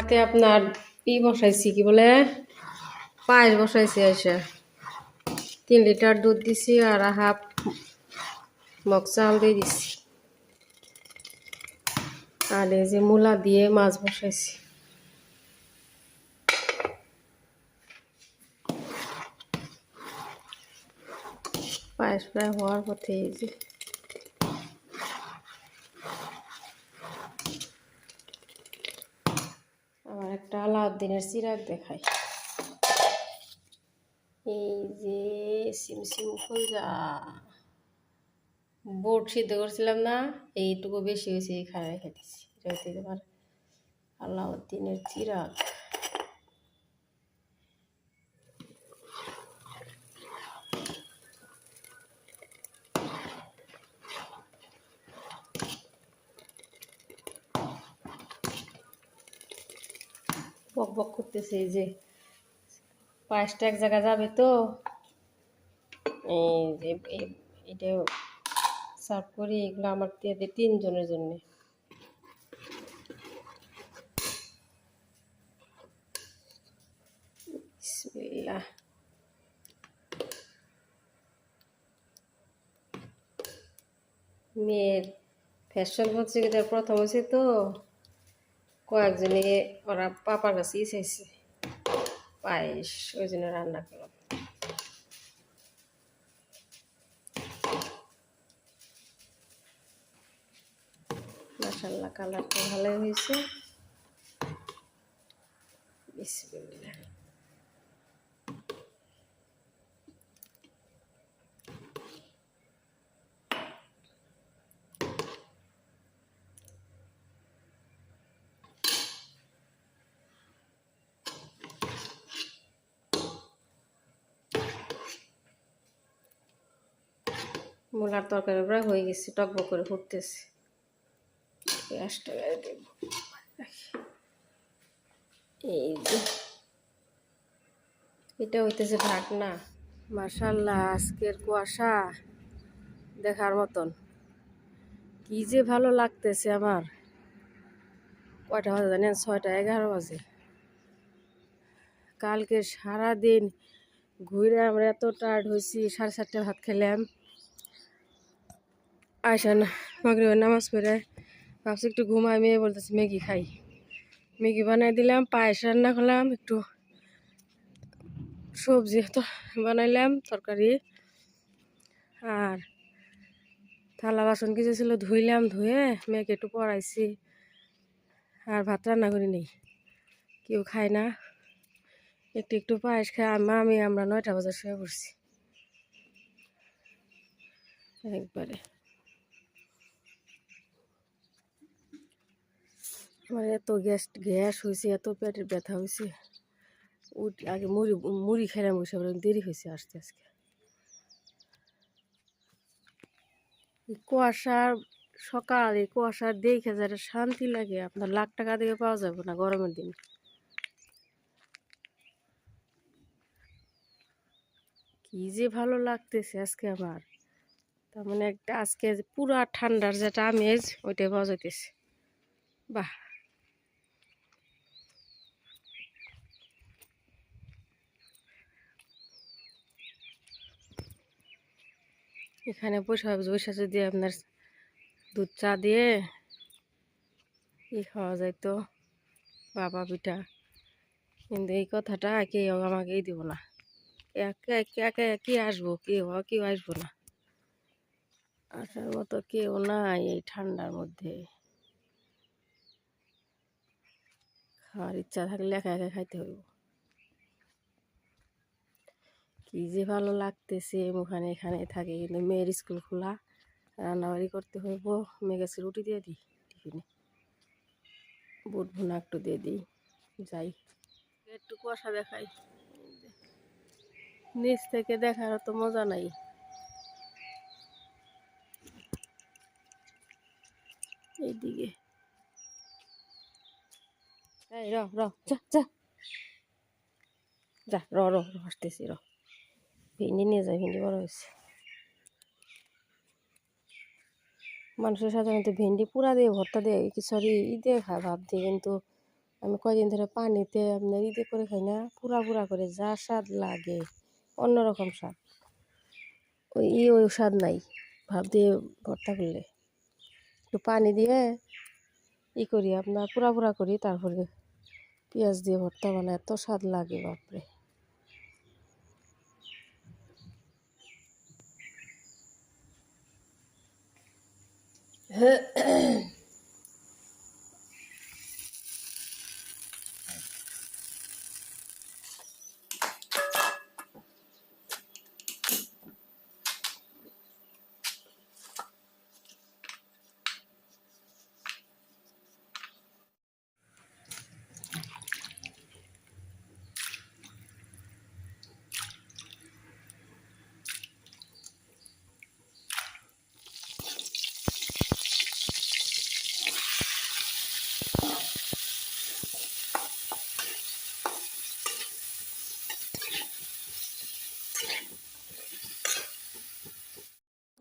রাতে আপনার বসাইছি কি বলে পায়েস বসাইছি এসে 3 লিটার দুধ দিছি আর হাফ মগ চাল দিয়ে দিছি আর এই যে মূলা দিয়ে মাছ বসাইছি পায়েস প্রায় হওয়ার পথে এই যে আবার একটা আলাউদ্দিনের চিরাগ দেখাই এই যে সিমসিম ফুল যা বোট সিদ্ধ করছিলাম না এইটুকু বেশি হয়েছে এই খায় রেখে দিচ্ছি এটা হচ্ছে তোমার আলাউদ্দিনের চিরাগ বক বক করতেছে এই যে পায়েসটা এক জায়গায় যাবে তো এই যে এটা সার্ভ করি এগুলো আমার 3 জনের জন্য বিসমিল্লাহ মেয়ের ফ্যাশন প্রতিযোগিতার প্রথম হয়েছে তো কয়েকজনে ওরা পাপার কাছেই চাইছে পায়েস ওই জন্য রান্না করলাম মাশাআল্লাহ কালারটা ভালোই হয়েছে বিসমিল্লাহ মূলার তরকারি প্রায় হয়ে গেছে টকবক করে ফুটতেছে পেঁয়াজটা দেব এই যে এটা হইতেছে ঢাকনা মাশাআল্লাহ আজকের কুয়াশা দেখার মতন কি যে ভালো লাগতেছে আমার কয়টা বাজে জানেন 6টা 11 বাজে কালকে সারাদিন ঘুরে আমরা এত টায়ার্ড হয়েছি 7:30 ভাত খেলাম আয়সা না মাগরিবের নামাজ পড়ে ভাবছি একটু ঘুমাই মেয়ে বলতেছে ম্যাগি খাই ম্যাগি বানাই দিলাম পায়েস রান্না করলাম একটু সবজি তো বানাইলাম তরকারি আর থালা বাসন কিছু ছিল ধুইলাম ধুয়ে মেয়েকে একটু পড়াইছি আর ভাত রান্না করি নেই কেউ খায় না একটু একটু পায়েস খাই আমরা 9টা বাজে শুয়ে পড়ছি একবারে আমার এত গ্যাস হয়েছে এত পেটের ব্যথা হয়েছে আগে মুড়ি খেলাম বসে দেরি হয়েছে আসতে আজকে কুয়াশার সকাল এই কুয়াশার দেখে যারা শান্তি লাগে আপনার লাখ টাকা দিয়ে পাওয়া যাবে না গরমের দিন কি যে ভালো লাগতেছে আজকে আমার তার মানে একটা আজকে পুরা ঠান্ডার যেটা আমেজ ওইটাই পাওয়া যাইতেছে বাহ এখানে বসে যদি আপনার দুধ চা দিয়ে খাওয়া যাইতো বাবা পিঠা কিন্তু এই কথাটা কেউ আমাকেই দিব না কি আসবো কেউ আসবো না আসার মতো কেউ নাই এই ঠান্ডার মধ্যে খাওয়ার ইচ্ছা থাকলে একা একা খাইতে হইব কি যে ভালো লাগতেছে ওখানে এখানে থাকে কিন্তু মেয়ের স্কুল খোলা রান্নাবাড়ি করতে হইব মেয়ে গেছে রুটি দিয়ে দিই টিফিনে বুট ভুনা একটু দিয়ে দিই যাই একটু কুয়াশা দেখাই নিচ থেকে দেখার তো মজা নাই এইদিকে যা আসতেছি ভেন্ডি নিয়ে যাই ভেন্ডি বড় হয়েছে মানুষের সাধারণত ভেন্ডি পুরা দিয়ে ভর্তা দিয়ে কিছু ই দিয়ে খায় ভাব দিয়ে কিন্তু আমি কয়দিন ধরে পানিতে আপনার ইতে করে খাই না, পুরা পুরা করে যা স্বাদ লাগে, অন্যরকম স্বাদ। ওই স্বাদ নাই ভাব দিয়ে ভর্তা করলে। একটু পানি দিয়ে করি আপনার পুরা পুরা করি, তারপরে পেঁয়াজ দিয়ে ভর্তা বানায়, এত স্বাদ লাগে বাপরে।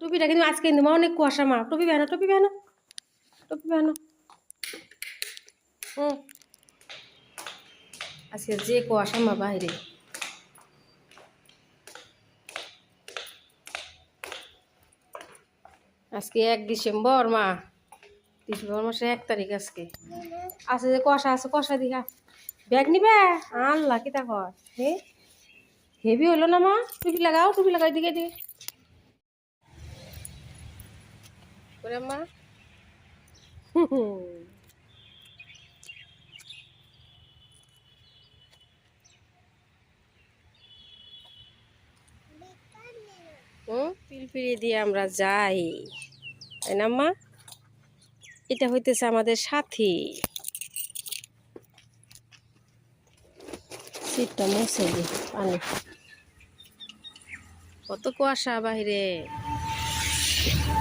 টুপিটা কিন্তু আজকে কিন্তু মা অনেক কুয়াশা, মা টুপি বেনো, টুপি বেনো, টুপি বেনো। আজকে যে কুয়াশা মা বাইরে। আজকে 1 ডিসেম্বর মা, ডিসেম্বর মাসের 1 তারিখ আজকে। আছে যে কুয়াশা আছে, কুয়াশা দিঘা ব্যাগ নিবে। আল্লাহ কি তা কর হে, হেভি হলো না মা। টুপি লাগাও, টুপি লাগাই দিকে দিয়ে করে মা। পিলপিলি দিয়ে আমরা যাই, তাই না মা? এটা হইতেছে আমাদের সাথী। শীতটা মুছে দি পানি, কত কুয়াশা বাহিরে।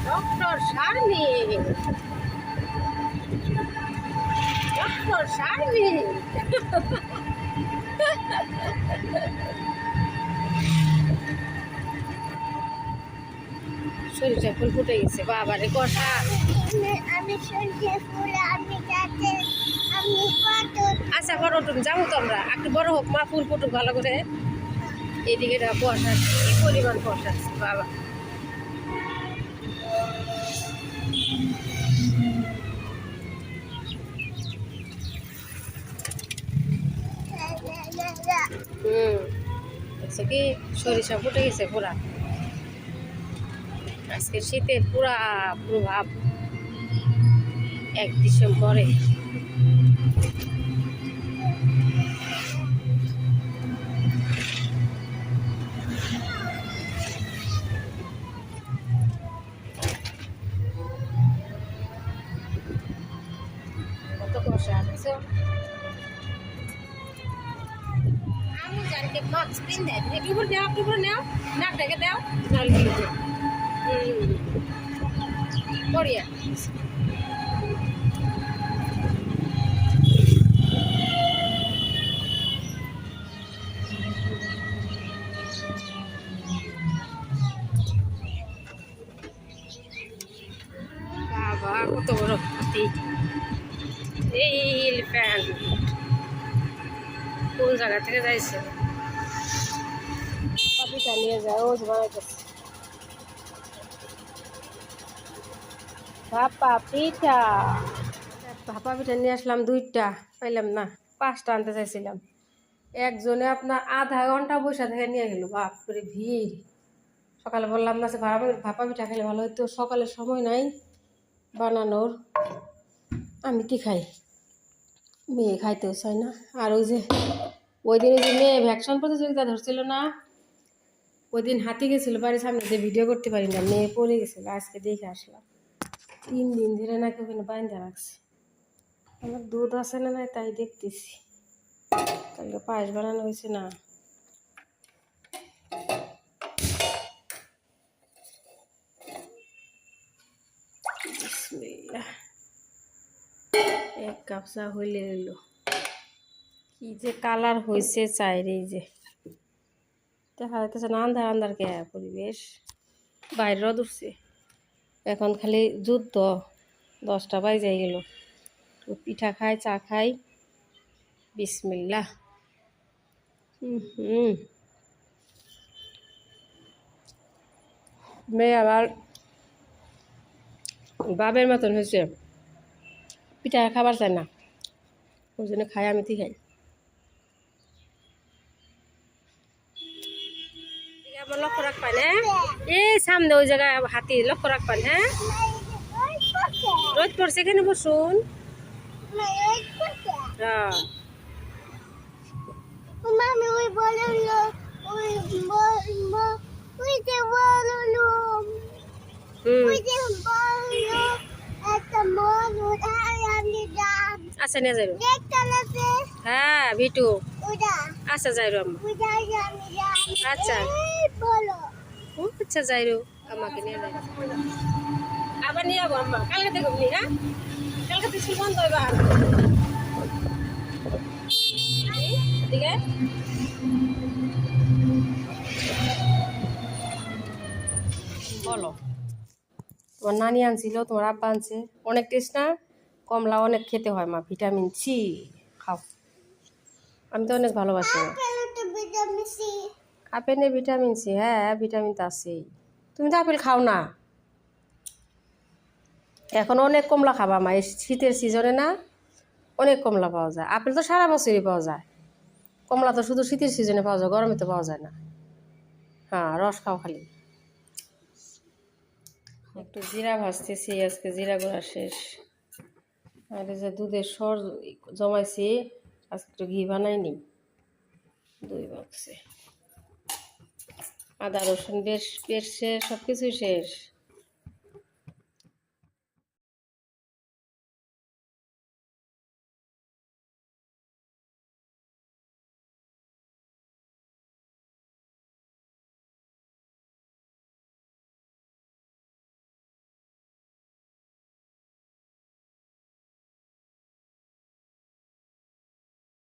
Doctor Sharmin, doctor Sharmin. শরীরটা ফুল ফুটে গেছে বাবারে কুয়াশা। আচ্ছা বড় তুমি যাবো তো, আমরা একটু বড় হোক মা, ফুল ফুটুক ভালো করে। এইদিকে কুয়াশা, কি পরিমাণ কুয়াশা বাবা। দেখছো কি সরিষা ফুটে গেছে পুরা। আজকে শীতের পুরা প্রভাব 1 ডিসেম্বরে। কত কুয়াশা আছে। আমি জানি যে মাছ পিন দেয়, একটু করে দাও, একটু করে নাও, নাক ডেকে দাও, জল দিয়ে করিয়া। বাবা কত বড় হাতি, এই এলিফ্যান্ট কোন জায়গা থেকে যাইছে। পাপিটা নিয়ে যায়, ও বানাইতেছে ভাপা পিঠা। ভাপা পিঠা নিয়ে আসলাম 2টা, পাইলাম না, 5টা আনতে চাইছিলাম। একজনে আপনার আধা ঘন্টা বসে থেকে নিয়ে গেল, বাপ করে ভিড়। সকালে বললাম না যে ভাপা পিঠা খেলে ভালো হইতো, সকালে সময় নাই বানানোর। আমি কি খাই, মেয়ে খাইতেও চাই না। আর ওই দিন যে মেয়ে ভ্যাকসিন প্রতিযোগিতা ধরছিল না, ওই দিন হাতি গেছিল বাড়ির সামনে, যে ভিডিও করতে পারি না, মেয়ে পড়ে গেছিল। আজকে দেখে আসলাম 3 দিন ধরে নাকি ওখানে বাইন্ধা রাখছে। আমার দুধ আছে না নাই তাই দেখতেছি। কালকে পায়েস বানানো হয়েছে না। এক কাপ চা হইলে এলো, কি যে কালার হয়েছে চায়ের। এই যে দেখা যাইতেছে না, আন্ধার আন্ধার কে পরিবেশ, বাইরে রোদ উঠছে। এখন খালি যুদ্ধ, 10টা বাজে গেল। তো পিঠা খাই, চা খাই, বিসমিল্লাহ। হুম, মেয়ে আবার বাবের মতন হয়েছে, পিঠা খাবার চায় না, ওই জন্য খাই, আমি তুই খাই। আমার লক্ষ্য রাখবেন, হ্যাঁ? এই সামনে ওই জায়গায় হাতি, লক্ষ্য রাখবেন, হ্যাঁ? রোদ পড়ছে, এখানে বসুন। হ্যাঁ, আচ্ছা নিয়ে যাইব। হ্যাঁ ভিটু, আচ্ছা যাইরো আম্মা, আচ্ছা ও আচ্ছা যাইরো, আমাকে নিয়ে যাই, আবার নিয়ে যাবো আম্মা, কালকে দেখো নি, হ্যাঁ? কালকে তো স্কুল বন্ধ হইবা, ঠিক আছে? বলো, তোমার নানি আনছিল, তোমার আব্বা আনছে, অনেক টেস্ট না? কমলা অনেক খেতে হয় মা, ভিটামিন সি খাও, আমি তো অনেক ভালোবাসি। আপেলে ভিটামিন সি, হ্যাঁ ভিটামিন তো আছেই, তুমি তো আপেল খাও না। এখন অনেক কমলা খাবা মা, এই শীতের সিজনে না অনেক কমলা পাওয়া যায়, আপেল তো সারা বছরই পাওয়া যায়, কমলা তো শুধু শীতের সিজনে পাওয়া যায়, গরমে তো পাওয়া যায় না। হ্যাঁ রস খাও খালি। একটু জিরা ভাজতেছি, আজকে জিরা গুঁড়া শেষ, আর এই যে দুধের সর জমাইছি, আজকে একটু ঘি বানাইনি, দই বাক্সে, আদা রসুন বেশ বেশ শেষ, সব কিছুই শেষ।